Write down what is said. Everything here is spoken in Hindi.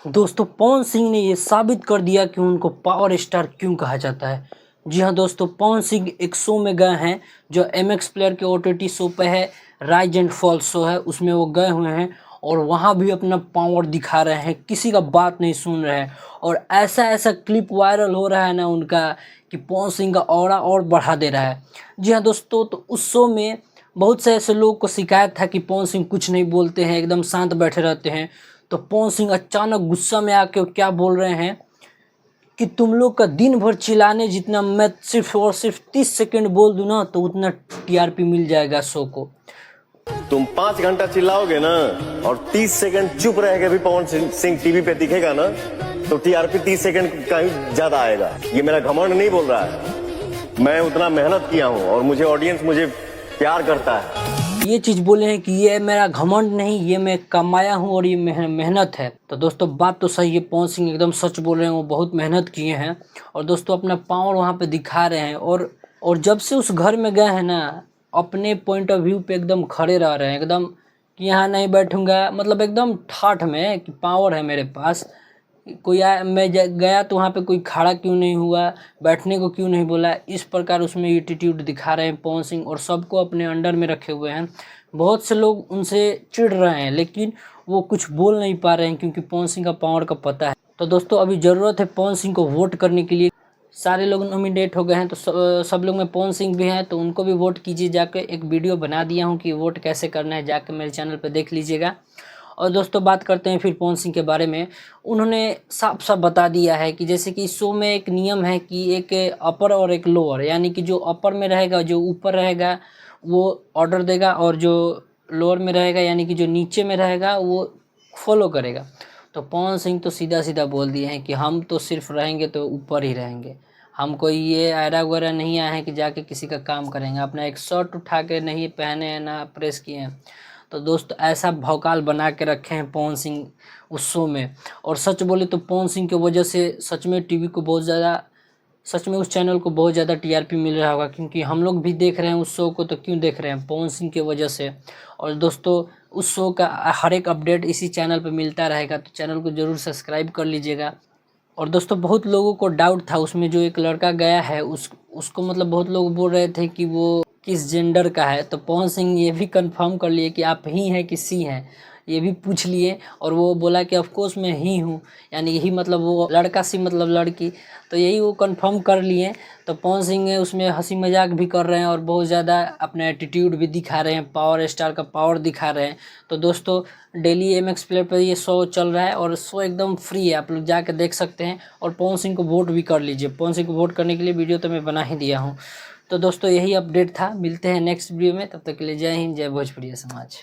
दोस्तों पवन सिंह ने ये साबित कर दिया कि उनको पावर स्टार क्यों कहा जाता है। जी हाँ दोस्तों, पवन सिंह एक शो में गए हैं जो MX प्लेयर के OTT शो पे है, राइज एंड फॉल शो है, उसमें वो गए हुए हैं और वहाँ भी अपना पावर दिखा रहे हैं, किसी का बात नहीं सुन रहे हैं। और ऐसा ऐसा क्लिप वायरल हो रहा है ना उनका कि पवन सिंह का ऑरा और बढ़ा दे रहा है। जी हाँ दोस्तों, तो उस शो में बहुत से ऐसे लोगों को शिकायत था कि पवन सिंह कुछ नहीं बोलते हैं, एकदम शांत बैठे रहते हैं। तो पवन सिंह अचानक गुस्सा में आके क्या बोल रहे हैं कि तुम लोग का दिन भर चिल्लाने जितना मैं सिर्फ और सिर्फ 30 सेकंड बोल दूं ना तो उतना TRP मिल जाएगा शो को। तुम 5 घंटा चिल्लाओगे ना और 30 सेकंड चुप रह के भी पवन सिंह टीवी पे दिखेगा ना तो TRP 30 सेकंड का ही ज्यादा आएगा। ये मेरा घमंड नहीं बोल रहा है, मैं उतना मेहनत किया हूँ और मुझे ऑडियंस मुझे प्यार करता है। ये चीज़ बोले हैं कि ये मेरा घमंड नहीं, ये मैं कमाया हूँ और ये मेहनत है। तो दोस्तों बात तो सही है, पवन सिंह एकदम सच बोल रहे हैं, वो बहुत मेहनत किए हैं और दोस्तों अपना पावर वहाँ पे दिखा रहे हैं। और जब से उस घर में गए हैं ना, अपने पॉइंट ऑफ व्यू पे एकदम खड़े रह रहे हैं, एकदम कि यहाँ नहीं बैठूंगा, मतलब एकदम ठाठ में कि पावर है मेरे पास। कोई मैं गया तो वहाँ पे कोई खड़ा क्यों नहीं हुआ, बैठने को क्यों नहीं बोला, इस प्रकार उसमें एटीट्यूड दिखा रहे हैं पवन सिंह और सबको अपने अंडर में रखे हुए हैं। बहुत से लोग उनसे चिढ़ रहे हैं लेकिन वो कुछ बोल नहीं पा रहे हैं क्योंकि पवन सिंह का पावर का पता है। तो दोस्तों अभी ज़रूरत है पवन सिंह को वोट करने के लिए। सारे लोग नॉमिनेट हो गए हैं तो सब लोग में पवन सिंह भी हैं, तो उनको भी वोट कीजिए। जाके एक वीडियो बना दिया हूँ कि वोट कैसे करना है, जाके मेरे चैनल पर देख लीजिएगा। और दोस्तों बात करते हैं फिर पवन सिंह के बारे में। उन्होंने साफ साफ बता दिया है कि जैसे कि इस शो में एक नियम है कि एक अपर और एक लोअर, यानी कि जो अपर में रहेगा, जो ऊपर रहेगा वो ऑर्डर देगा और जो लोअर में रहेगा यानी कि जो नीचे में रहेगा वो फॉलो करेगा। तो पवन सिंह तो सीधा सीधा बोल दिए हैं कि हम तो सिर्फ रहेंगे तो ऊपर ही रहेंगे, हम कोई ये आयरा वगैरह नहीं आए हैं कि जाके किसी का काम करेंगे। अपना एक शर्ट उठा के नहीं पहने हैं ना प्रेस किए हैं। तो दोस्त ऐसा भौकाल बना के रखे हैं पवन सिंह उस शो में। और सच बोले तो पवन सिंह की वजह से सच में टीवी को बहुत ज़्यादा, सच में उस चैनल को बहुत ज़्यादा TRP मिल रहा होगा, क्योंकि हम लोग भी देख रहे हैं उस शो को। तो क्यों देख रहे हैं? पवन सिंह की वजह से। और दोस्तों उस शो का हर एक अपडेट इसी चैनल पर मिलता रहेगा, तो चैनल को ज़रूर सब्सक्राइब कर लीजिएगा। और दोस्तों बहुत लोगों को डाउट था उसमें, जो एक लड़का गया है उसको मतलब बहुत लोग बोल रहे थे कि वो किस जेंडर का है। तो पवन सिंह ये भी कंफर्म कर लिए कि आप ही हैं कि सी हैं, ये भी पूछ लिए और वो बोला कि ऑफ कोर्स मैं ही हूँ, यानी यही मतलब वो लड़का सी मतलब लड़की, तो यही वो कंफर्म कर लिए। तो पवन सिंह उसमें हंसी मजाक भी कर रहे हैं और बहुत ज़्यादा अपना एटीट्यूड भी दिखा रहे हैं, पावर स्टार का पावर दिखा रहे हैं। तो दोस्तों डेली MX प्लेयर पर ये शो चल रहा है और शो एकदम फ्री है, आप लोग जाके देख सकते हैं। और पवन सिंह को वोट भी कर लीजिए। पवन सिंह को वोट करने के लिए वीडियो तो मैं बना ही दिया हूँ। तो दोस्तों यही अपडेट था, मिलते हैं नेक्स्ट वीडियो में, तब तक के लिए जय हिंद, जय भोजपुरिया समाज।